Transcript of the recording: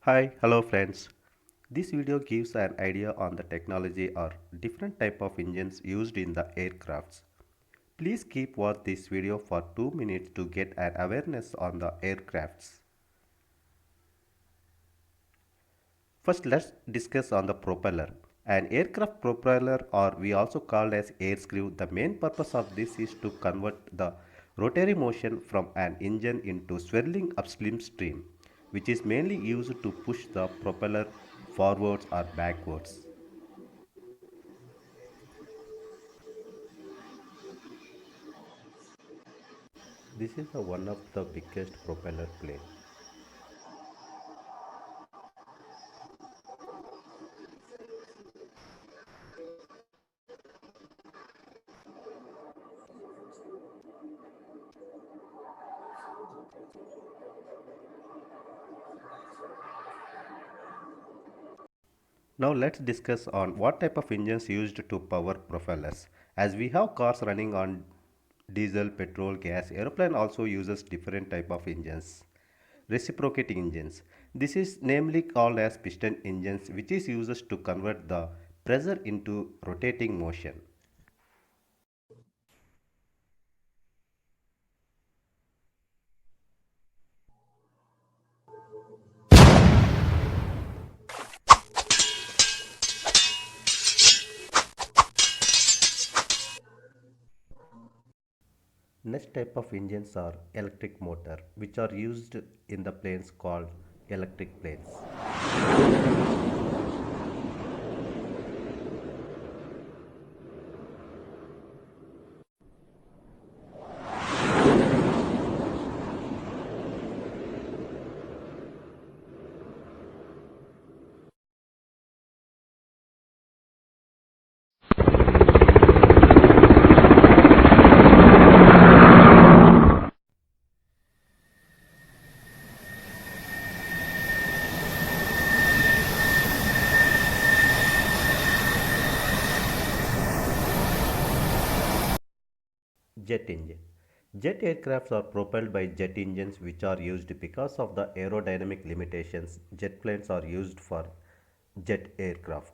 Hi, hello friends. This video gives an idea on the technology or different type of engines used in the aircrafts. Please keep watch this video for 2 minutes to get an awareness on the aircrafts. First let's discuss on the propeller. An aircraft propeller or we also called as air screw, the main purpose of this is to convert the rotary motion from an engine into swirling upstream stream, which is mainly used to push the propeller forwards or backwards. This is the one of the biggest propeller plane. Now let's discuss on what type of engines used to power propellers. As we have cars running on diesel, petrol, gas, aeroplane also uses different type of engines. Reciprocating engines. This is namely called as piston engines, which is used to convert the pressure into rotating motion. Next type of engines are electric motor, which are used in the planes called electric planes. Jet engine. Jet aircrafts are propelled by jet engines which are used because of the aerodynamic limitations. Jet planes are used for jet aircraft.